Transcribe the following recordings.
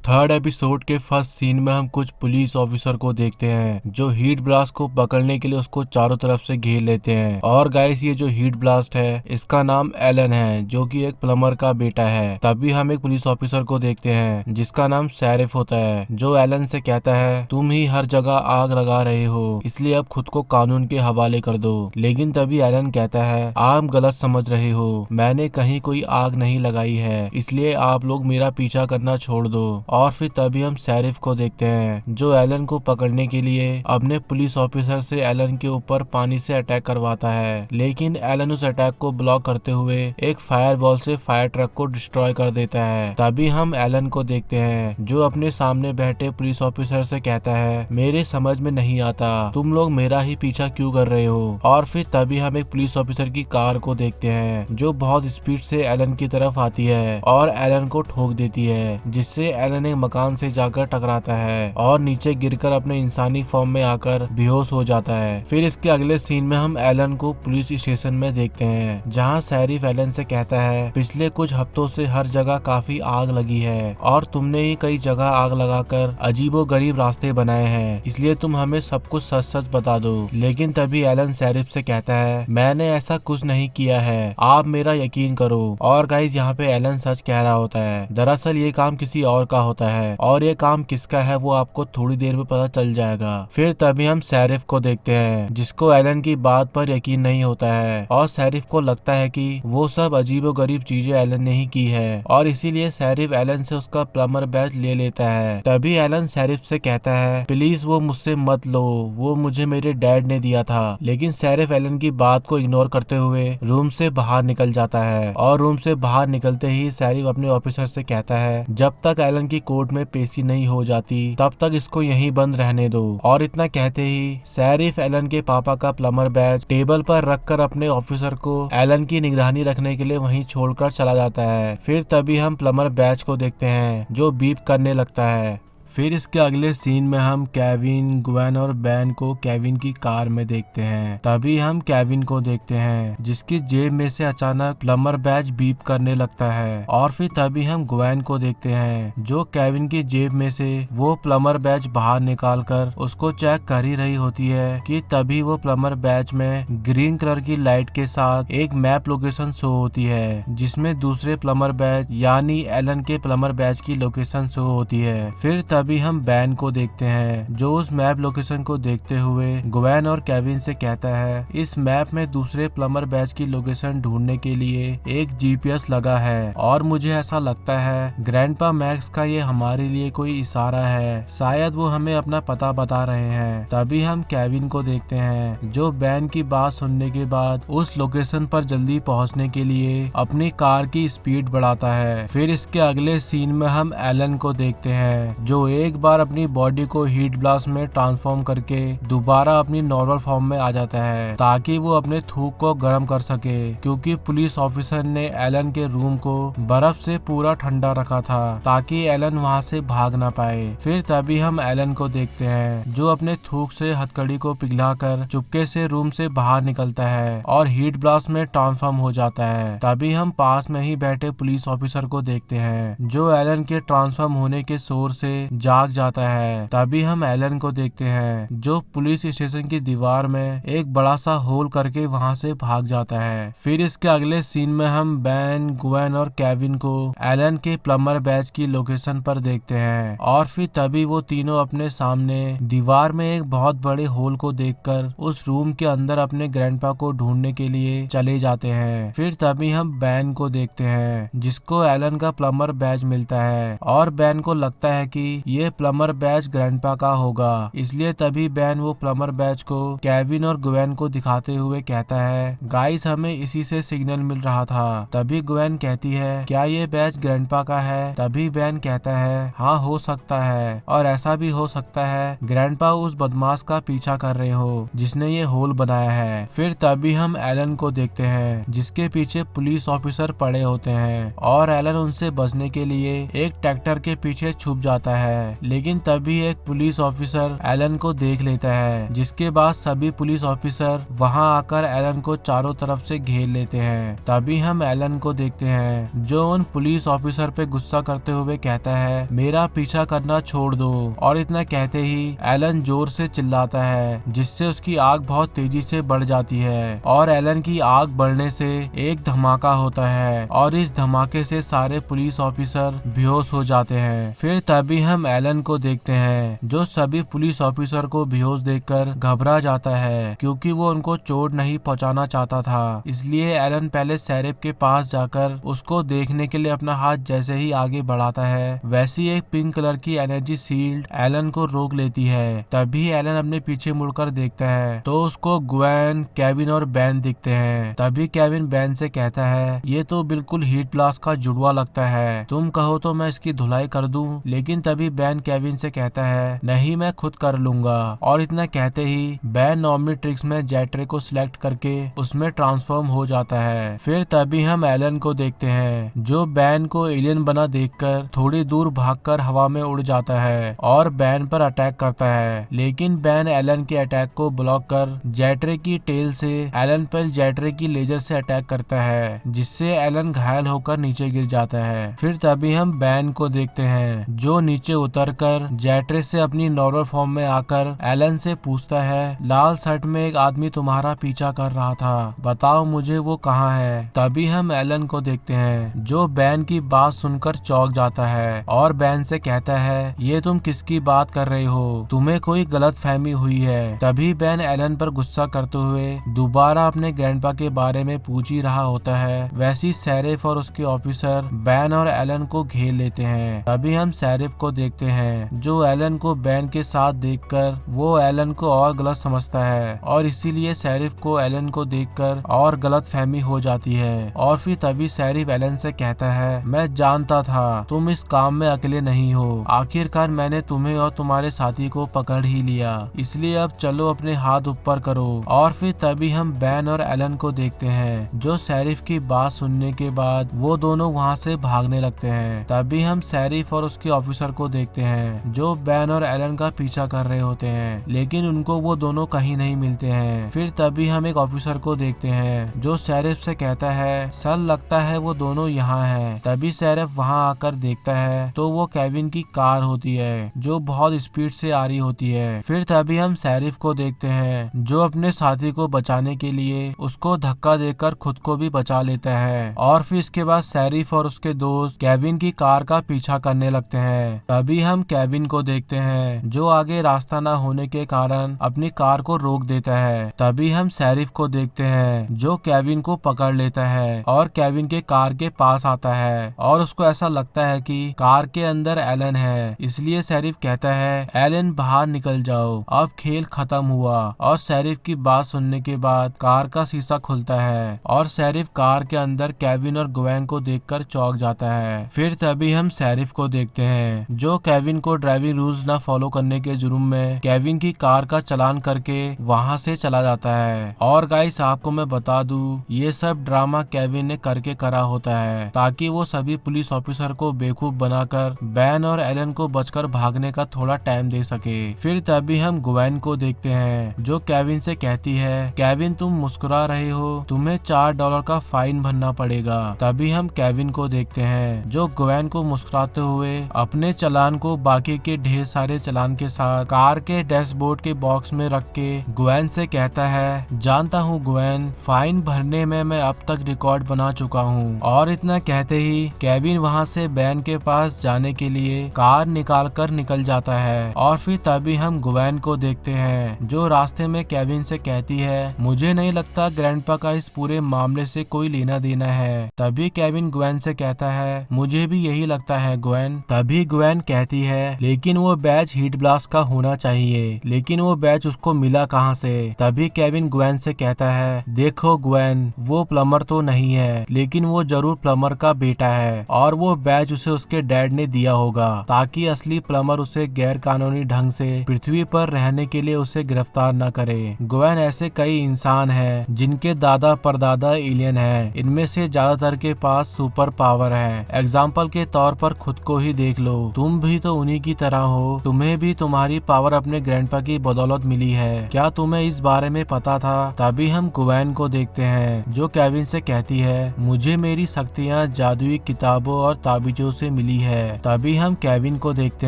Third episode के first scene में हम कुछ पुलिस ऑफिसर को देखते हैं जो हीट ब्लास्ट को पकड़ने के लिए उसको चारों तरफ से घेर लेते हैं। और गाइस ये जो हीट ब्लास्ट है इसका नाम एलन है जो कि एक प्लम्बर का बेटा है। तभी हम एक पुलिस ऑफिसर को देखते हैं जिसका नाम शेरिफ होता है जो एलन से कहता है तुम ही हर जगह आग लगा रहे हो इसलिए अब खुद को कानून के हवाले कर दो। लेकिन तभी एलन कहता है आप गलत समझ रहे हो, मैंने कहीं कोई आग नहीं लगाई है, इसलिए आप लोग मेरा पीछा करना छोड़ दो। और फिर तभी हम शेरिफ को देखते हैं जो एलन को पकड़ने के लिए अपने पुलिस ऑफिसर से एलन के ऊपर पानी से अटैक करवाता है। लेकिन एलन उस अटैक को ब्लॉक करते हुए एक फायर वॉल से फायर ट्रक को डिस्ट्रॉय कर देता है। तभी हम एलन को देखते हैं जो अपने सामने बैठे पुलिस ऑफिसर से कहता है मेरे समझ में नहीं आता तुम लोग मेरा ही पीछा क्यों कर रहे हो। और फिर तभी हम एक पुलिस ऑफिसर की कार को देखते हैं जो बहुत स्पीड से एलन की तरफ आती है और एलन को ठोक देती है, जिससे एलन एक मकान से जाकर टकराता है और नीचे गिरकर अपने इंसानी फॉर्म में आकर बेहोश हो जाता है। फिर इसके अगले सीन में हम एलन को पुलिस स्टेशन में देखते हैं जहां शेरिफ एलन से कहता है पिछले कुछ हफ्तों से हर जगह काफी आग लगी है और तुमने ही कई जगह आग लगाकर अजीबो गरीब रास्ते बनाए हैं, इसलिए तुम हमें सब कुछ सच सच बता दो। लेकिन तभी एलन शेरिफ से कहता है मैंने ऐसा कुछ नहीं किया है, आप मेरा यकीन करो। और गाइस यहाँ पे एलन सच कह रहा होता है, दरअसल ये काम किसी और का होता है और ये काम किसका है वो आपको थोड़ी देर में पता चल जाएगा। फिर तभी हम शेरिफ को देखते हैं जिसको एलन की बात पर यकीन नहीं होता है और शेरिफ को लगता है कि वो सब अजीबो गरीब चीजें एलन ने ही की है और इसीलिए शेरिफ एलन से उसका प्लम्बर बैज ले लेता है। तभी एलन शेरिफ से कहता है प्लीज वो मुझसे मत लो, वो मुझे मेरे डैड ने दिया था। लेकिन शेरिफ एलन की बात को इग्नोर करते हुए रूम से बाहर निकल जाता है और रूम से बाहर निकलते ही शेरिफ अपने ऑफिसर से कहता है जब तक एलन की कोर्ट में पेशी नहीं हो जाती तब तक इसको यहीं बंद रहने दो। और इतना कहते ही शेरिफ एलन के पापा का प्लम्बर बैज टेबल पर रखकर अपने ऑफिसर को एलन की निगरानी रखने के लिए वहीं छोड़कर चला जाता है। फिर तभी हम प्लम्बर बैज को देखते हैं जो बीप करने लगता है। फिर इसके अगले सीन में हम केविन, ग्वेन और बैन को केविन की कार में देखते हैं। तभी हम केविन को देखते हैं जिसकी जेब में से अचानक प्लम्बर बैज बीप करने लगता है। और फिर तभी हम ग्वेन को देखते हैं जो केविन की जेब में से वो प्लम्बर बैज बाहर निकालकर उसको चेक कर ही रही होती है कि तभी वो प्लम्बर बैज में ग्रीन कलर की लाइट के साथ एक मैप लोकेशन शो होती है जिसमें दूसरे प्लम्बर बैज यानी एलन के प्लम्बर बैज की लोकेशन शो होती है। फिर तभी हम बैन को देखते हैं जो उस मैप लोकेशन को देखते हुए ग्वेन और केविन से कहता है इस मैप में दूसरे प्लम्बर बैच की लोकेशन ढूंढने के लिए एक जीपीएस लगा है और मुझे ऐसा लगता है ग्रैंडपा मैक्स का ये हमारे लिए कोई इशारा है, शायद वो हमें अपना पता बता रहे हैं। तभी हम केविन को देखते हैं जो बैन की बात सुनने के बाद उस लोकेशन पर जल्दी पहुंचने के लिए अपनी कार की स्पीड बढ़ाता है। फिर इसके अगले सीन में हम एलन को देखते हैं जो एक बार अपनी बॉडी को हीट ब्लास्ट में ट्रांसफॉर्म करके दोबारा अपनी नॉर्मल फॉर्म में आ जाता है ताकि वो अपने थूक को गर्म कर सके, क्योंकि पुलिस ऑफिसर ने एलन के रूम को बर्फ से पूरा ठंडा रखा था ताकि एलन वहां से भाग ना पाए। फिर तभी हम एलन को देखते हैं जो अपने थूक से हथकड़ी को पिघलाकर चुपके से रूम से बाहर निकलता है और हीट ब्लास्ट में ट्रांसफॉर्म हो जाता है। तभी हम पास में ही बैठे पुलिस ऑफिसर को देखते हैं जो एलन के ट्रांसफॉर्म होने के शोर से जाग जाता है। तभी हम एलन को देखते हैं जो पुलिस स्टेशन की दीवार में एक बड़ा सा होल करके वहां से भाग जाता है। फिर इसके अगले सीन में हम बैन, ग्वेन और केविन को एलन के प्लम्बर बैच की लोकेशन पर देखते हैं और फिर तभी वो तीनों अपने सामने दीवार में एक बहुत बड़े होल को देखकर उस रूम के अंदर अपने ग्रैंडपा को ढूंढने के लिए चले जाते हैं। फिर तभी हम बैन को देखते हैं जिसको एलन का प्लम्बर बैच मिलता है और बैन को लगता है कि ये प्लम्बर बैच ग्रैंडपा का होगा, इसलिए तभी बैन वो प्लम्बर बैच को केविन और ग्वेन को दिखाते हुए कहता है गाइस हमें इसी से सिग्नल मिल रहा था। तभी ग्वेन कहती है क्या ये बैच ग्रैंडपा का है? तभी बैन कहता है हाँ हो सकता है, और ऐसा भी हो सकता है ग्रैंडपा उस बदमाश का पीछा कर रहे हो जिसने ये होल बनाया है। फिर तभी हम एलन को देखते हैं जिसके पीछे पुलिस ऑफिसर पड़े होते हैं और एलन उनसे बचने के लिए एक ट्रैक्टर के पीछे छुप जाता है है, लेकिन तभी एक पुलिस ऑफिसर एलन को देख लेता है, जिसके बाद सभी पुलिस ऑफिसर वहां आकर एलन को चारों तरफ से घेर लेते हैं। तभी हम एलन को देखते हैं जो उन पुलिस ऑफिसर पे गुस्सा करते हुए कहता है मेरा पीछा करना छोड़ दो, और इतना कहते ही एलन जोर से चिल्लाता है जिससे उसकी आग बहुत तेजी से बढ़ जाती है, और एलन की आग बढ़ने से एक धमाका होता है और इस धमाके से सारे पुलिस ऑफिसर बेहोश हो जाते हैं। फिर तभी हम एलन को देखते हैं जो सभी पुलिस ऑफिसर को बेहोश देखकर घबरा जाता है, क्योंकि वो उनको चोट नहीं पहुंचाना चाहता था। इसलिए एलन पहले शेरिफ के पास जाकर उसको देखने के लिए अपना हाथ जैसे ही आगे बढ़ाता है, वैसी एक पिंक कलर की एनर्जी शील्ड एलन को रोक लेती है। तभी एलन अपने पीछे मुड़कर देखता है तो उसको ग्वेन, केविन और बैन दिखते हैं। तभी केविन बैन से कहता है ये तो बिल्कुल हीट ब्लास्ट का जुड़वा लगता है, तुम कहो तो मैं इसकी धुलाई कर दूं। लेकिन तभी बैन केविन से कहता है नहीं, मैं खुद कर लूंगा, और इतना कहते ही बैन ऑम्निट्रिक्स में जेट्रे को सिलेक्ट करके उसमें ट्रांसफॉर्म हो जाता है। फिर तभी हम एलन को देखते हैं जो बैन को एलियन बना देखकर थोड़ी दूर भागकर हवा में उड़ जाता है और बैन पर अटैक करता है, लेकिन बैन एलन के अटैक को ब्लॉक कर जेट्रे की टेल से एलन पर जेट्रे की लेजर से अटैक करता है, जिससे एलन घायल होकर नीचे गिर जाता है। फिर तभी हम बैन को देखते हैं जो नीचे उतरकर जेट्रे से अपनी नॉर्मल फॉर्म में आकर एलन से पूछता है लाल शर्ट में एक आदमी तुम्हारा पीछा कर रहा था, बताओ मुझे वो कहाँ है। तभी हम एलन को देखते हैं जो बैन की बात सुनकर चौंक जाता है और बैन से कहता है ये तुम किसकी बात कर रहे हो, तुम्हें कोई गलत फहमी हुई है। तभी बैन एलन पर गुस्सा करते हुए दोबारा अपने ग्रैंडपा के बारे में पूछ ही रहा होता है। वैसी शेरिफ और उसके ऑफिसर बैन और एलन को घेर लेते हैं। तभी हम शेरिफ को देखते हैं जो एलन को बैन के साथ देखकर वो एलन को और गलत समझता है, और इसीलिए शेरिफ को एलन को देखकर और गलत फहमी हो जाती है। और फिर तभी शेरिफ एलन से कहता है मैं जानता था तुम इस काम में अकेले नहीं हो, आखिरकार मैंने तुम्हें और तुम्हारे साथी को पकड़ ही लिया, इसलिए अब चलो अपने हाथ ऊपर करो। और फिर तभी हम बैन और एलन को देखते हैं जो शेरिफ की बात सुनने के बाद वो दोनों वहाँ से भागने लगते हैं। तभी हम शेरिफ और उसके ऑफिसर को देखते हैं जो बैन और एलन का पीछा कर रहे होते हैं, लेकिन उनको वो दोनों कहीं नहीं मिलते हैं। फिर तभी हम एक ऑफिसर को देखते हैं जो शेरिफ से कहता है सर लगता है वो दोनों यहाँ हैं। तभी शेरिफ वहाँ आकर देखता है तो वो केविन की कार होती है जो बहुत स्पीड से आ रही होती है। फिर तभी हम शेरिफ को देखते हैं जो अपने साथी को बचाने के लिए उसको धक्का देकर खुद को भी बचा लेता है, और फिर इसके बाद शेरिफ और उसके दोस्त केविन की कार का पीछा करने लगते हैं। तभी हम केविन को देखते हैं जो आगे रास्ता न होने के कारण अपनी कार को रोक देता है। तभी हम शेरिफ को देखते हैं जो केविन को पकड़ लेता है और केविन के कार के पास आता है, और उसको ऐसा लगता है कि कार के अंदर एलन है, इसलिए शेरिफ कहता है एलन बाहर निकल जाओ, अब खेल खत्म हुआ। और शेरिफ की बात सुनने के बाद कार का शीशा खुलता है और शेरिफ कार के अंदर केविन और ग्वेन को देखकर चौंक जाता है। फिर तभी हम शेरिफ को देखते हैं जो केविन को ड्राइविंग रूल्स न फॉलो करने के जुर्म में केविन की कार का चालान करके वहाँ से चला जाता है। और गाइस आपको मैं बता दूं ये सब ड्रामा केविन ने करके करा होता है ताकि वो सभी पुलिस ऑफिसर को बेवकूफ बनाकर बैन और एलन को बचकर भागने का थोड़ा टाइम दे सके। फिर तभी हम ग्वेन को देखते हैं जो केविन से कहती है केविन तुम मुस्कुरा रहे हो, तुम्हें $4 का फाइन भरना पड़ेगा। तभी हम केविन को देखते हैं जो ग्वेन को मुस्कुराते हुए अपने चालान को बाकी के ढेर सारे चालान के साथ कार के डैशबोर्ड के बॉक्स में रख के ग्वेन से कहता है जानता हूँ ग्वेन, फाइन भरने में मैं अब तक रिकॉर्ड बना चुका हूँ। और इतना कहते ही केविन वहाँ से बैन के पास जाने के लिए कार निकाल कर निकल जाता है। और फिर तभी हम ग्वेन को देखते हैं जो रास्ते में केविन से कहती है मुझे नहीं लगता ग्रैंडपा का इस पूरे मामले से कोई लेना देना है। तभी केविन ग्वेन से कहता है मुझे भी यही लगता है ग्वेन। तभी ग्वेन कहती है लेकिन वो बैच हीट ब्लास्ट का होना चाहिए, लेकिन वो बैच उसको मिला कहाँ से। तभी केविन ग्वेन से कहता है देखो ग्वेन, वो प्लम्बर तो नहीं है लेकिन वो जरूर प्लम्बर का बेटा है, और वो बैच उसे उसके डैड ने दिया होगा ताकि असली प्लम्बर उसे गैर कानूनी ढंग से पृथ्वी पर रहने के लिए उसे गिरफ्तार न करे। ग्वेन ऐसे कई इंसान हैं जिनके दादा परदादा एलियन हैं, इनमें से ज्यादातर के पास सुपर पावर है। एग्जाम्पल के तौर पर खुद को ही देख लो, तुम भी तो उन्हीं की तरह हो, तुम्हें भी तुम्हारी पावर अपने ग्रैंडपा की बदौलत मिली है, क्या तुम्हें इस बारे में पता था? तभी हम ग्वेन को देखते हैं जो केविन से कहती है मुझे मेरी शक्तियाँ जादुई किताबों और ताबीजों से मिली है। तभी हम केविन को देखते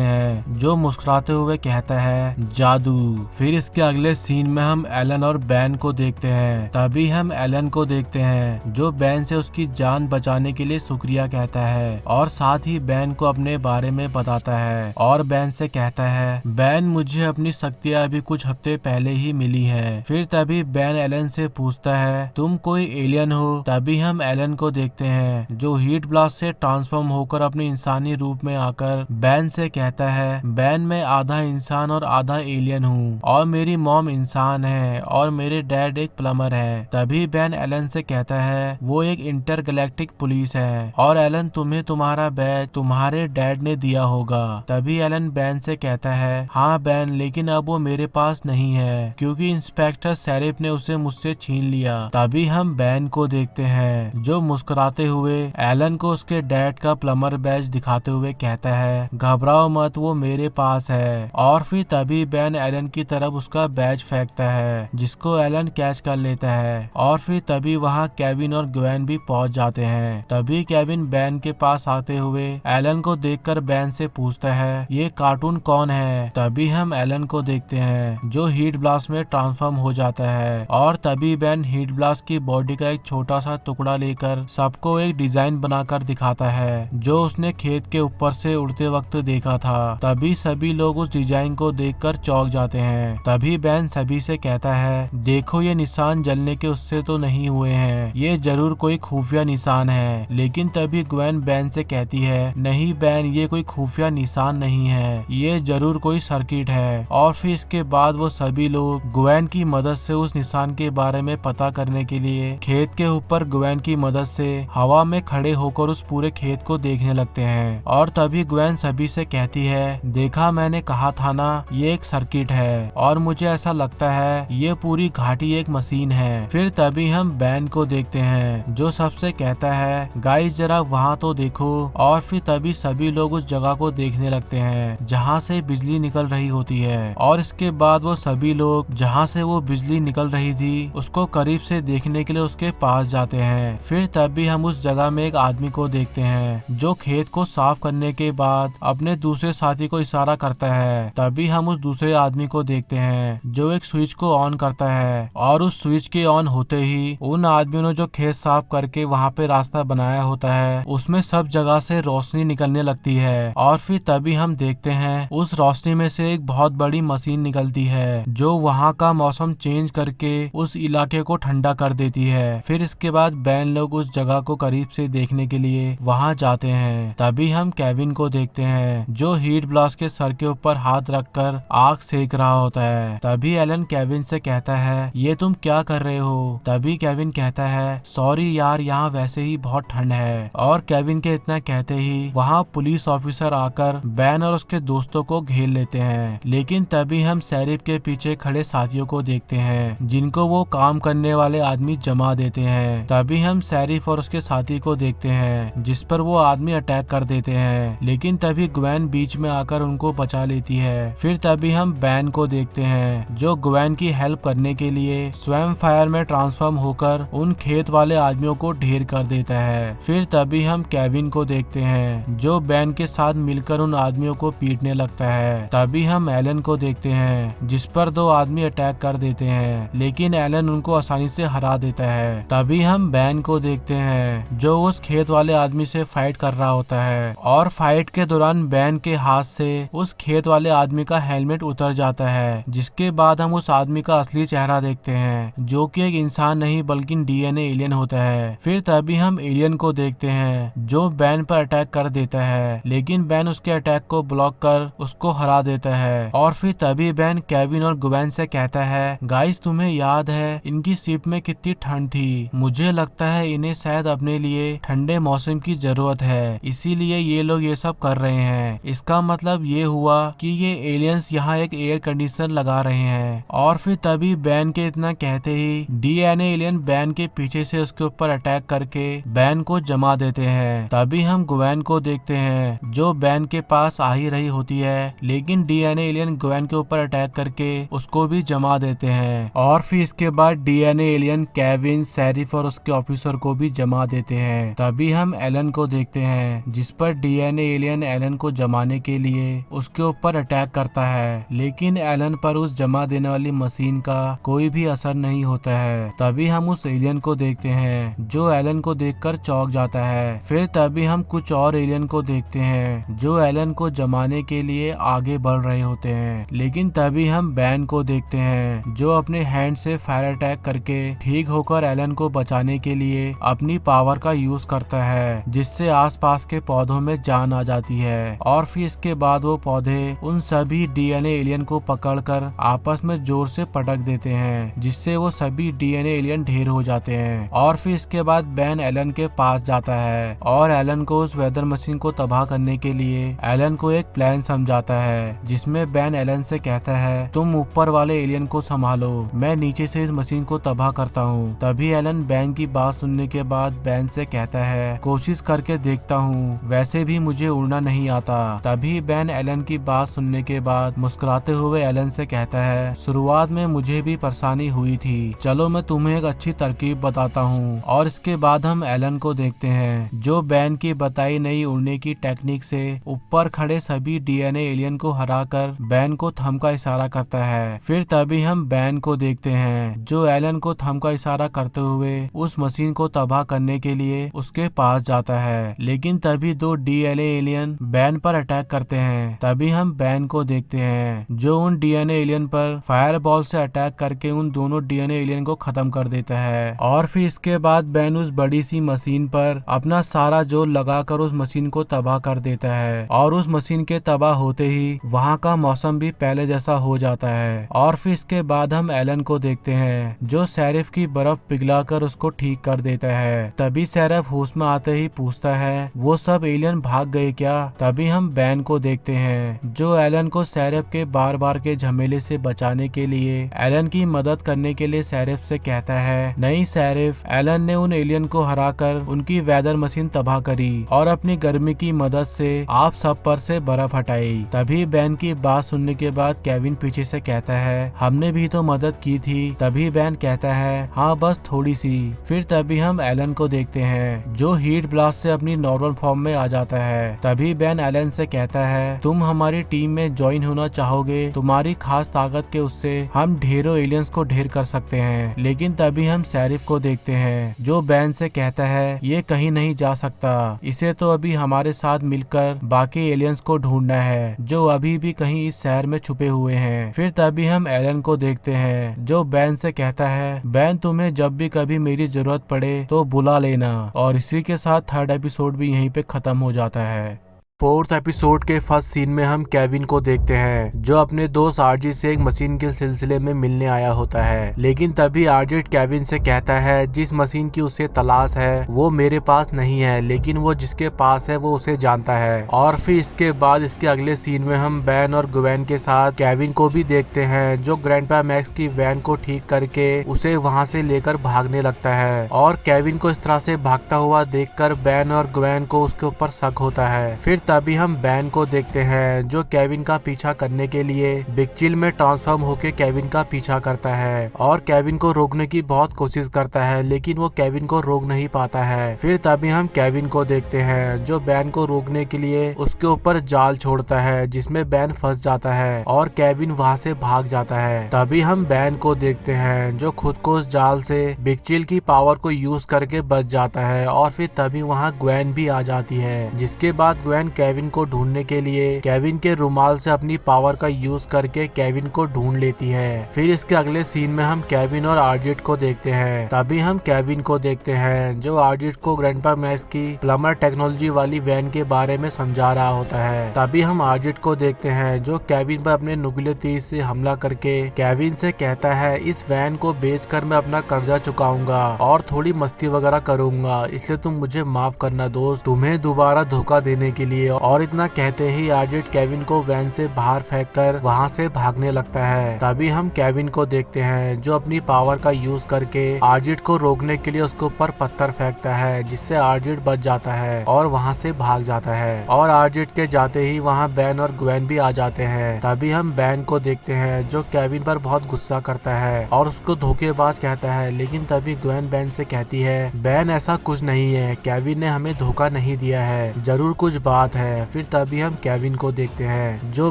हैं जो मुस्कुराते हुए कहता है जादू। फिर इसके अगले सीन में हम एलन और बैन को देखते हैं। तभी हम एलन को देखते हैं जो बैन से उसकी जान बचाने के लिए शुक्रिया कहता है और साथ ही बैन को अपने बारे में बताता है और बैन से कहता है बैन मुझे अपनी शक्तियाँ अभी कुछ हफ्ते पहले ही मिली है। फिर तभी बैन एलन से पूछता है तुम कोई एलियन हो? तभी हम एलन को देखते हैं जो हीट ब्लास्ट से ट्रांसफॉर्म होकर अपने इंसानी रूप में आकर बैन से कहता है बैन मैं आधा इंसान और आधा एलियन हूँ और मेरी मॉम इंसान है और मेरे डैड एक प्लम्बर है। तभी बैन एलन से कहता है वो एक इंटरगैलेक्टिक पुलिस है और एलन तुम्हें तुम्हारा बैज तुम्हारे डैड ने दिया होगा। तभी एलन बैन से कहता है हाँ बैन, लेकिन अब वो मेरे पास नहीं है क्योंकि इंस्पेक्टर शेरिफ ने उसे मुझसे छीन लिया। तभी हम बैन को देखते हैं जो मुस्कुराते हुए एलन को उसके डैड का प्लम्बर बैज दिखाते हुए कहता है घबराओ मत, वो मेरे पास है। और फिर तभी बैन एलन की तरफ उसका बैज फेंकता है जिसको एलन कैच कर लेता है और फिर तभी वहाँ केविन और ग्वेन भी पहुँच जाते हैं। तभी केविन बैन के पास आते हुए एलन को देखकर बैन से पूछता है ये कार्टून कौन है? तभी हम एलन को देखते हैं जो हीट ब्लास्ट में ट्रांसफॉर्म हो जाता है और तभी बैन हीट ब्लास्ट की बॉडी का एक छोटा सा टुकड़ा लेकर सबको एक डिजाइन बनाकर दिखाता है जो उसने खेत के ऊपर से उड़ते वक्त देखा था। तभी सभी लोग उस डिजाइन को देखकर चौंक जाते हैं। तभी बैन सभी से कहता है देखो ये निशान जलने के उससे तो नहीं हुए हैं, ये जरूर कोई खुफिया निशान है। लेकिन तभी ग्वेन बैन से कहती है नहीं बैन, ये कोई खुफिया निशान नहीं है, ये जरूर कोई सर्किट है। और फिर इसके बाद वो सभी लोग ग्वेन की मदद से उस निशान के बारे में पता करने के लिए खेत के ऊपर ग्वेन की मदद से हवा में खड़े होकर उस पूरे खेत को देखने लगते हैं। और तभी ग्वेन सभी से कहती है देखा, मैंने कहा था ना ये एक सर्किट है और मुझे ऐसा लगता है ये पूरी घाटी एक मशीन है। फिर तभी हम बैन को देखते हैं जो सबसे कहता है गाइस जरा वहाँ तो देखो। और फिर तभी सभी लोग उस जगह को देखने लगते हैं जहाँ से बिजली निकल रही होती है और इसके बाद वो सभी लोग जहाँ से वो बिजली निकल रही थी उसको करीब से देखने के लिए उसके पास जाते हैं। फिर तभी हम उस जगह में एक आदमी को देखते हैं जो खेत को साफ करने के बाद अपने दूसरे साथी को इशारा करता है। तभी हम उस दूसरे आदमी को देखते हैं जो एक स्विच को ऑन करता है और उस स्विच के ऑन होते ही उन आदमियों ने जो खेत साफ करके वहाँ पे रास्ता बनाया होता है उसमें सब जगह से रोशनी निकलने लगती है। और फिर तभी हम देखते हैं उस रोशनी में से एक बहुत बड़ी मशीन निकलती है जो वहाँ का मौसम चेंज करके उस इलाके को ठंडा कर देती है। फिर इसके बाद बैन लोग उस जगह को करीब से देखने के लिए वहाँ जाते हैं। तभी हम केविन को देखते हैं जो हीट ब्लास्ट के सर के ऊपर हाथ रखकर आग सेक रहा होता है। तभी एलन केविन से कहता है ये तुम क्या कर रहे हो? तभी केविन कहता है सॉरी यार, यहाँ वैसे ही बहुत ठंड है। और केविन के इतना कहते ही वहाँ पुलिस ऑफिसर आकर बैन और उसके दोस्तों को घेर लेते हैं। लेकिन तभी हम शेरिफ के पीछे खड़े साथियों को देखते हैं जिनको वो काम करने वाले आदमी जमा देते हैं। तभी हम शेरिफ और उसके साथी को देखते हैं जिस पर वो आदमी अटैक कर देते हैं। लेकिन तभी ग्वेन बीच में आकर उनको बचा लेती है। फिर तभी हम बैन को देखते हैं जो ग्वेन की हेल्प करने के लिए स्वयं फायर में ट्रांसफॉर्म होकर उन खेत वाले आदमियों को ढेर कर देता है। फिर तभी हम केविन को देखते हैं जो बैन के साथ मिलकर उन आदमियों को पीटने लगता है। तभी हम एलन को देखते हैं जिस पर दो आदमी अटैक कर देते हैं लेकिन एलन उनको आसानी से हरा देता है। तभी हम बैन को देखते हैं जो उस खेत वाले आदमी से फाइट कर रहा होता है और फाइट के दौरान बैन के हाथ से उस खेत वाले आदमी का हेलमेट उतर जाता है जिसके बाद हम उस आदमी का असली चेहरा देखते हैं जो कि एक इंसान नहीं बल्कि डीएनए एलियन होता है। फिर तभी हम एलियन को देखते हैं जो बैन पर अटैक कर देता है लेकिन बैन उसके अटैक को ब्लॉक कर उसको हरा देता है। और फिर तभी बैन केविन और ग्वेन से कहता है गाइस तुम्हें याद है इनकी शिप में कितनी ठंड थी? मुझे लगता है इन्हें शायद अपने लिए ठंडे मौसम की जरूरत है, इसीलिए ये लोग ये सब कर रहे हैं। इसका मतलब ये हुआ कि ये एलियंस यहाँ एक एयर कंडीशनर लगा रहे हैं। और फिर तभी बैन के इतना कहते ही डीएनए एलियन बैन के पीछे से उसके ऊपर अटैक करके बैन को जमा देते हैं। तभी हम ग्वेन को देखते हैं जो बैन के पास आ ही रही होती है, लेकिन डीएनए एलियन ग्वेन के ऊपर अटैक करके उसको भी जमा देते हैं। और फिर इसके बाद डीएनए एलियन केविन, शेरिफ और उसके ऑफिसर को भी जमा देते हैं। तभी हम एलन को देखते हैं, जिस पर डीएनए एलियन एलन को जमाने के लिए उसके ऊपर अटैक करता है, लेकिन एलन पर उस जमा देने वाली मशीन का कोई भी असर नहीं होता है। तभी हम उस एलियन को देखते हैं जो एलन को देखकर चौंक जाता है। फिर तभी हम कुछ और एलियन को देखते हैं जो एलन को जमाने के लिए आगे बढ़ रहे होते हैं, लेकिन तभी हम बैन को देखते हैं जो अपने हैंड से फायर अटैक करके ठीक होकर एलन को बचाने के लिए अपनी पावर का यूज करता है, जिससे आसपास के पौधों में जान आ जाती है। और फिर इसके बाद वो पौधे उन सभी डीएनए एलियन को पकड़कर आपस में जोर से पटक देते हैं, जिससे वो सभी डीएनए एलियन ढेर हो जाते हैं। और फिर इसके बाद बैन एलन के पास जाता है और एलन को उस वेदर मशीन को तबाह करने के लिए एलन को एक प्लान समझाता है, जिसमें बैन एलन से कहता है तुम ऊपर वाले एलियन को संभालो, मैं नीचे से इस मशीन को तबाह करता हूँ। तभी एलन बैन की बात सुनने के बाद बैन से कहता है कोशिश करके देखता हूँ, वैसे भी मुझे उड़ना नहीं आता। तभी बैन एलन की बात सुनने के बाद मुस्कुराते हुए एलन से कहता है शुरुआत में मुझे भी परेशानी हुई थी, चलो मैं तुम्हें एक अच्छी तरकीब बताता हूँ। और इसके बाद हम एलन को देखते हैं जो बैन की बताई नई उड़ने की टेक्निक से ऊपर खड़े सभी डीएनए एलियन को हराकर बैन को थंब का इशारा करता है। फिर तभी हम बैन को देखते हैं जो एलन को थंब का इशारा करते हुए उस मशीन को तबाह करने के लिए उसके पास जाता है, लेकिन तभी दो डीएनए एलियन बैन पर अटैक करते हैं। तभी हम बैन को देखते हैं जो उन डीएनए एलियन पर फायर बॉल से अटैक करके उन दोनों डीएनए एलियन को खत्म कर देता है। और फिर इसके बाद बैन उस बड़ी सी मशीन पर अपना सारा जोर लगाकर उस मशीन को तबाह कर देता है। और उस मशीन के तबाह होते ही वहाँ का मौसम भी पहले जैसा हो जाता है। और फिर इसके बाद हम एलन को देखते हैं जो शेरिफ की बर्फ पिघलाकर उसको ठीक कर देता है। तभी शेरिफ होश में आते ही पूछता है वो सब एलियन भाग गए क्या। तभी हम बैन को देखते हैं जो एलन को शेरिफ के बार बार के झमेले से बचाने के लिए एलन की मदद करने के लिए शेरिफ से कहता है नहीं शेरिफ, एलन ने उन एलियन को हराकर उनकी वेदर मशीन तबाह करी और अपनी गर्मी की मदद से आप सब पर से बर्फ हटाई। तभी बैन की बात सुनने के बाद केविन पीछे से कहता है हमने भी तो मदद की थी। तभी बैन कहता है हाँ बस थोड़ी सी। फिर तभी हम एलन को देखते हैं जो हीट ब्लास्ट से अपनी नॉर्मल फॉर्म में आ जाता है। तभी बैन एलन से कहता है तुम हमारी टीम में ज्वाइन होना चाहोगे, तुम्हारी खास ताकत के उससे हम ढेरों एलियंस को ढेर कर सकते हैं। लेकिन तभी हम शेरिफ को देखते हैं जो बैन से कहता है ये कहीं नहीं जा सकता, इसे तो अभी हमारे साथ मिलकर बाकी एलियंस को ढूंढना है जो अभी भी कहीं इस शहर में छुपे हुए हैं। फिर तभी हम एलन को देखते हैं जो बैन से कहता है बैन तुम्हें जब भी कभी मेरी जरूरत पड़े तो बुला लेना। और इसी के साथ थर्ड एपिसोड भी यहीं पे खत्म हो जाता है। फोर्थ एपिसोड के फर्स्ट सीन में हम केविन को देखते हैं जो अपने दोस्त आरजी से एक मशीन के सिलसिले में मिलने आया होता है। लेकिन तभी आरजी केविन से कहता है जिस मशीन की उसे तलाश है वो मेरे पास नहीं है, लेकिन वो जिसके पास है वो उसे जानता है। और फिर इसके बाद इसके अगले सीन में हम बैन और ग्वेन के साथ केविन को भी देखते हैं जो ग्रैंडपा मैक्स की वैन को ठीक करके उसे वहाँ से लेकर भागने लगता है। और केविन को इस तरह से भागता हुआ देखकर बैन और ग्वेन को उसके ऊपर शक होता है। फिर तभी हम बैन को देखते हैं जो केविन का पीछा करने के लिए बिग चिल में ट्रांसफॉर्म होकर केविन का पीछा करता है और केविन को रोकने की बहुत कोशिश करता है, लेकिन वो केविन को रोक नहीं पाता है। फिर तभी हम केविन को देखते हैं जो बैन को रोकने के लिए उसके ऊपर जाल छोड़ता है जिसमें बैन फंस जाता है और केविन वहाँ से भाग जाता है। तभी हम बैन को देखते हैं जो खुद को उस जाल से बिग चिल की पावर को यूज करके बच जाता है। और फिर तभी वहाँ ग्वेन भी आ जाती है, जिसके बाद ग्वेन केविन को ढूंढने के लिए केविन के रुमाल से अपनी पावर का यूज करके केविन को ढूंढ लेती है। फिर इसके अगले सीन में हम केविन और आरजेट को देखते हैं। तभी हम केविन को देखते हैं जो आरजेट को ग्रैंडपा मैक्स की प्लमर टेक्नोलॉजी वाली वैन के बारे में समझा रहा होता है। तभी हम आरजेट को देखते हैं जो केविन पर अपने नुकीले तीर से हमला करके केविन से कहता है इस वैन को बेचकर मैं अपना कर्जा चुकाऊंगा और थोड़ी मस्ती वगैरह करूंगा, इसलिए तुम मुझे माफ करना दोस्त। तुम्हें दोबारा धोखा देने के लिए लिए और इतना कहते ही आर्जिट केविन को वैन से बाहर फेंककर वहाँ से भागने लगता है। तभी हम केविन को देखते हैं जो अपनी पावर का यूज करके आर्जिट को रोकने के लिए उसके ऊपर पत्थर फेंकता है, जिससे आर्जिट बच जाता है और वहाँ से भाग जाता है। और आर्जिट के जाते ही वहाँ बैन और ग्वेन भी आ जाते हैं। तभी हम बैन को देखते हैं जो केविन पर बहुत गुस्सा करता है और उसको धोखेबाज कहता है, लेकिन तभी ग्वेन बैन से कहती है, बैन ऐसा कुछ नहीं है, केविन ने हमें धोखा नहीं दिया है, जरूर कुछ बात है। फिर तभी हम केविन को देखते हैं जो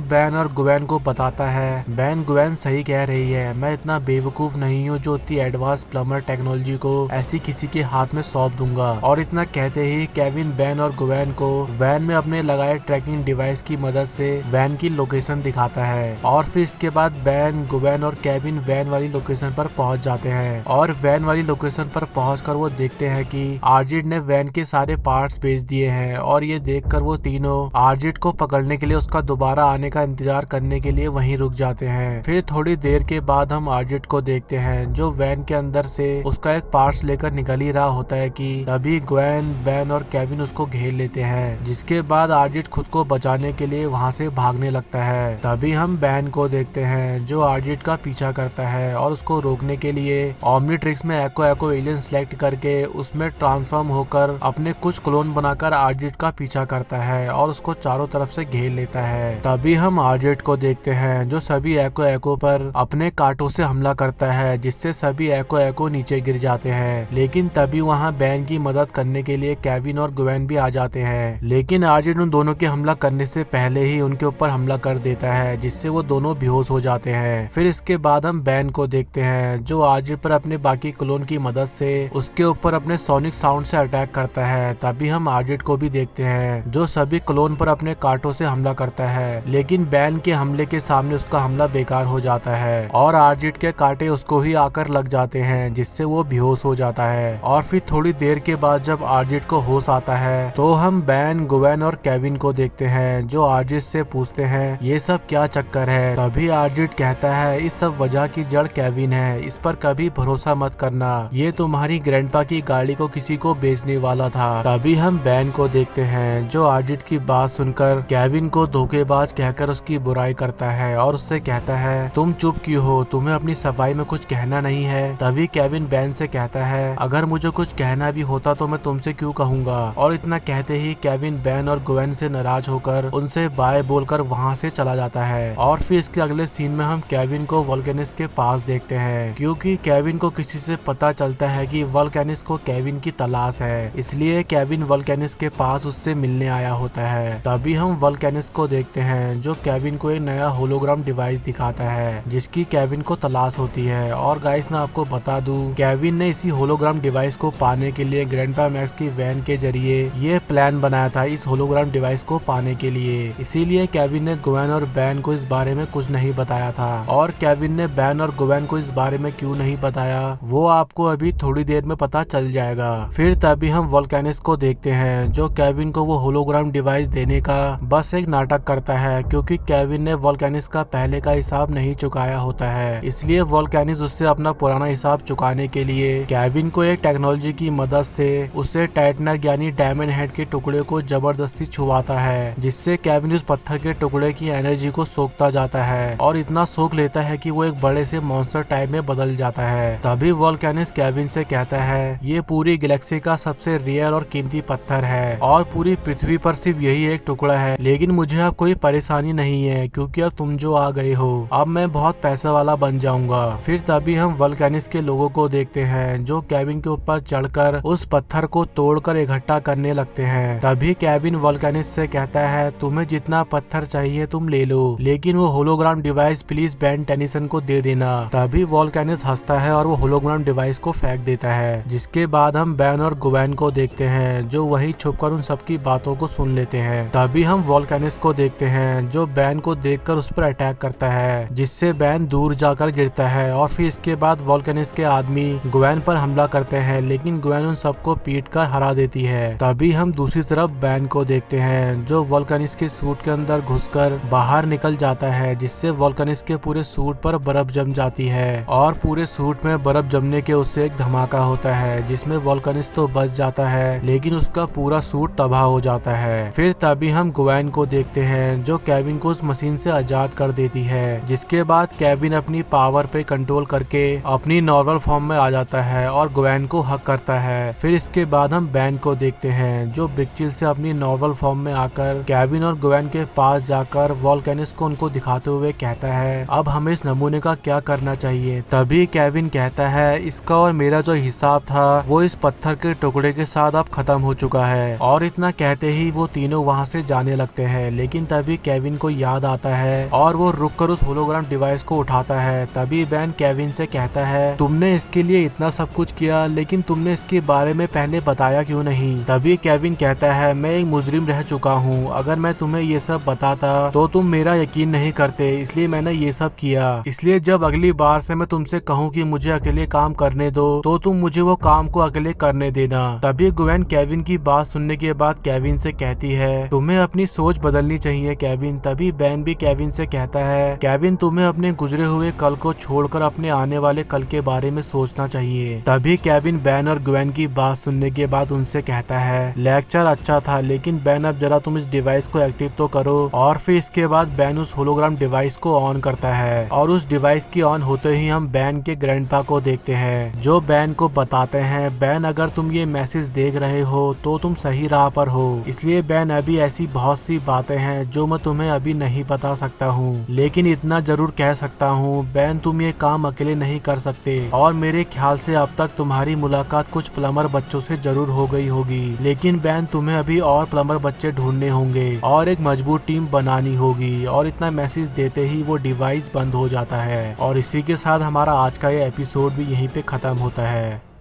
बैन और ग्वेन को बताता है, बैन ग्वेन सही कह रही है, मैं इतना बेवकूफ नहीं हूँ जो इतनी एडवांस प्लम्बर टेक्नोलॉजी को ऐसी किसी के हाथ में सौंप दूंगा। और इतना कहते ही केविन बैन और ग्वेन को वैन में अपने लगाए ट्रैकिंग डिवाइस की मदद से वैन की लोकेशन दिखाता है। और फिर इसके बाद बैन, ग्वेन और केविन वैन वाली लोकेशन पर पहुंच जाते हैं और वैन वाली लोकेशन पर पहुंचकर वो देखते हैं कि आर्जिट ने वैन के सारे पार्ट्स बेच दिए हैं। और ये देखकर वो तीनों आर्जिट को पकड़ने के लिए उसका दोबारा आने का इंतजार करने के लिए वहीं रुक जाते हैं। फिर थोड़ी देर के बाद हम आर्जिट को देखते हैं जो वैन के अंदर से उसका एक पार्ट्स लेकर निकल ही रहा होता है कि तभी ग्वेन, बैन और केविन उसको घेर लेते हैं, जिसके बाद आर्जिट खुद को बचाने के लिए वहाँ से भागने लगता है। तभी हम बैन को देखते हैं जो आर्जिट का पीछा करता है और उसको रोकने के लिए ओमनिट्रिक्स में एको एलियन सेलेक्ट करके उसमें ट्रांसफॉर्म होकर अपने कुछ क्लोन बनाकर आर्जिट का पीछा करता है और उसको चारों तरफ से घेर लेता है। तभी हम आर्जिट को देखते हैं जो सभी एको पर अपने कांटों से हमला करता है, जिससे सभी एको नीचे गिर जाते हैं। लेकिन तभी वहाँ बैन की मदद करने के लिए केविन और ग्वेन भी आ जाते हैं, लेकिन आर्जिट उन दोनों के हमला करने से पहले ही उनके ऊपर हमला कर देता है, जिससे वो दोनों बेहोश हो जाते हैं। फिर इसके बाद हम बैन को देखते हैं जो आर्जिट पर अपने बाकी क्लोन की मदद से उसके ऊपर अपने सोनिक साउंड से अटैक करता है। तभी हम आर्जिट को भी देखते हैं जो सभी क्लोन पर अपने कांटों से हमला करता है, लेकिन बैन के हमले के सामने उसका हमला बेकार हो जाता है और आर्जिट के कांटे उसको ही आकर लग जाते हैं, जिससे वो बेहोश हो जाता है। और फिर थोड़ी देर के बाद जब आर्जिट को होश आता है तो हम बैन, ग्वेन और केविन को देखते हैं जो आर्जिट से पूछते हैं ये सब क्या चक्कर है। तभी आर्जिट कहता है इस सब वजह की जड़ केविन है, इस पर कभी भरोसा मत करना, ये तुम्हारी ग्रैंडपा की गाड़ी को किसी को बेचने वाला था। तभी हम बैन को देखते हैं जो आर्जिट की बात सुनकर केविन को धोखेबाज कहकर उसकी बुराई करता है और उससे कहता है तुम चुप क्यों हो, तुम्हें अपनी सफाई में कुछ कहना नहीं है। तभी केविन बैन से कहता है अगर मुझे कुछ कहना भी होता तो मैं तुमसे क्यों कहूंगा। और इतना कहते ही केविन बैन और ग्वेन से नाराज होकर उनसे बाय बोलकर वहाँ से चला जाता है। और फिर इसके अगले सीन में हम केविन को वोल्केनिस के पास देखते हैं, क्योंकि केविन को किसी से पता चलता है कि वोल्केनिस को केविन की तलाश है, इसलिए केविन वोल्केनिस के पास उससे मिलने आया होता है। तभी हम वोल्केनिस को देखते हैं जो केविन को एक नया होलोग्राम डिवाइस दिखाता है जिसकी केविन को तलाश होती है। और गाइस मैं आपको बता दूं केविन ने इसी होलोग्राम डिवाइस को पाने के लिए ग्रैंडपा मैक्स की वैन के जरिए ये प्लान बनाया था इस होलोग्राम डिवाइस को पाने के लिए, इसीलिए केविन ने ग्वेन और बैन को इस बारे में कुछ नहीं बताया था। और केविन ने बैन और ग्वेन को इस बारे में क्यों नहीं बताया वो आपको अभी थोड़ी देर में पता चल जाएगा। फिर तभी हम वोल्केनिस को देखते हैं जो केविन को वो होलोग्राम डिवाइस देने का बस एक नाटक करता है, क्योंकि केविन ने वोल्केनिस का पहले का हिसाब नहीं चुकाया होता है, इसलिए वोल्केनिस उससे अपना पुराना हिसाब चुकाने के लिए केविन को एक टेक्नोलॉजी की मदद से उसे टाइटनर यानी डायमंड हेड के टुकड़े को जबरदस्ती छुआता है, जिससे केविन उस पत्थर के टुकड़े की एनर्जी को सोखता जाता है और इतना सोख लेता है कि वो एक बड़े से मॉन्स्टर टाइप में बदल जाता है। तभी वोल्केनिस केविन से कहता है ये पूरी गैलेक्सी का सबसे रेयर और कीमती पत्थर है और पूरी पृथ्वी पर सिर्फ यही एक टुकड़ा है, लेकिन मुझे अब कोई परेशानी नहीं है क्योंकि अब तुम जो आ गए हो अब मैं बहुत पैसे वाला बन जाऊंगा। फिर तभी हम वोल्केनिस के लोगों को देखते हैं जो केविन के ऊपर चढ़कर उस पत्थर को तोड़कर इकट्ठा करने लगते हैं। तभी केविन वोल्केनिस से कहता है तुम्हें जितना पत्थर चाहिए तुम ले लो, लेकिन वो hologram device please ban Tennyson को दे देना। तभी वोल्केनिस हंसता है और वो होलोग्राम डिवाइस को फेंक देता है, जिसके बाद हम बैन और ग्वेन को देखते हैं जो वहीं छुपकर उन सबकी बातों को सुन लेते हैं। तभी हम वोल्केनिस को देखते हैं जो बैन को देखकर उस पर अटैक करता है, जिससे बैन दूर जाकर गिरता है। और फिर इसके बाद वोल्केनिस के आदमी ग्वेन पर हमला करते हैं, लेकिन ग्वेन उन सबको पीट कर हरा देती है। तभी हम दूसरी तरफ बैन को देखते हैं जो वोल्केनिस के सूट के अंदर घुसकर बाहर निकल जाता है, जिससे वोल्केनिस के पूरे सूट पर बर्फ जम जाती है और पूरे सूट में बर्फ जमने के उससे एक धमाका होता है जिसमें वोल्केनिस तो बच जाता है लेकिन उसका पूरा सूट तबाह हो जाता है। फिर तभी हम ग्वेन को देखते हैं जो केविन को उस मशीन से आजाद कर देती है, जिसके बाद केविन अपनी पावर पे कंट्रोल करके अपनी नॉर्मल फॉर्म में आ जाता है और ग्वेन को हक करता है। फिर इसके बाद हम बैन को देखते हैं जो बिग चिल से अपनी नॉर्मल फॉर्म में आकर केविन और ग्वेन के पास जाकर वोल्केनिक्स को उनको दिखाते हुए कहता है अब हमें इस नमूने का क्या करना चाहिए। तभी केविन कहता है इसका और मेरा जो हिसाब था वो इस पत्थर के टुकड़े के साथ अब खत्म हो चुका है। और इतना कहते ही वो तीनों वहाँ से जाने लगते हैं, लेकिन तभी केविन को याद आता है और वो रुककर उस होलोग्राम डिवाइस को उठाता है। तभी बैन केविन से कहता है तुमने इसके लिए इतना सब कुछ किया, लेकिन तुमने इसके बारे में पहले बताया क्यों नहीं। तभी केविन कहता है मैं एक मुजरिम रह चुका हूँ, अगर मैं तुम्हें ये सब बताता तो तुम मेरा यकीन नहीं करते, इसलिए मैंने ये सब किया। इसलिए जब अगली बार से मैं तुमसे कहूँ कि मुझे अकेले काम करने दो तो तुम मुझे वो काम को अकेले करने देना। तभी ग्वेन केविन की बात सुनने के बाद केविन से कहती है तुम्हें अपनी सोच बदलनी चाहिए केविन। तभी बैन भी केविन से कहता है केविन तुम्हें अपने गुजरे हुए कल को छोड़कर अपने आने वाले कल के बारे में सोचना चाहिए। तभी केविन बैन और ग्वेन की बात सुनने के बाद उनसे कहता है लेक्चर अच्छा था, लेकिन बैन अब जरा तुम इस डिवाइस को एक्टिव तो करो। और फिर इसके बाद बैन उस होलोग्राम डिवाइस को ऑन करता है और उस डिवाइस की ऑन होते ही हम बैन के ग्रैंडपा को देखते हैं जो बैन को बताते हैं बैन अगर तुम ये मैसेज देख रहे हो तो तुम सही राह पर हो। इसलिए बैन अभी ऐसी बहुत सी बातें हैं जो मैं तुम्हें अभी नहीं बता सकता हूँ, लेकिन इतना जरूर कह सकता हूँ बैन तुम ये काम अकेले नहीं कर सकते। और मेरे ख्याल से अब तक तुम्हारी मुलाकात कुछ प्लम्बर बच्चों से जरूर हो गई होगी, लेकिन बैन तुम्हें अभी और प्लम्बर बच्चे ढूंढने होंगे और एक मजबूत टीम बनानी होगी। और इतना मैसेज देते ही वो डिवाइस बंद हो जाता है। और इसी के साथ हमारा आज का ये एपिसोड भी यहीं पे खत्म होता है।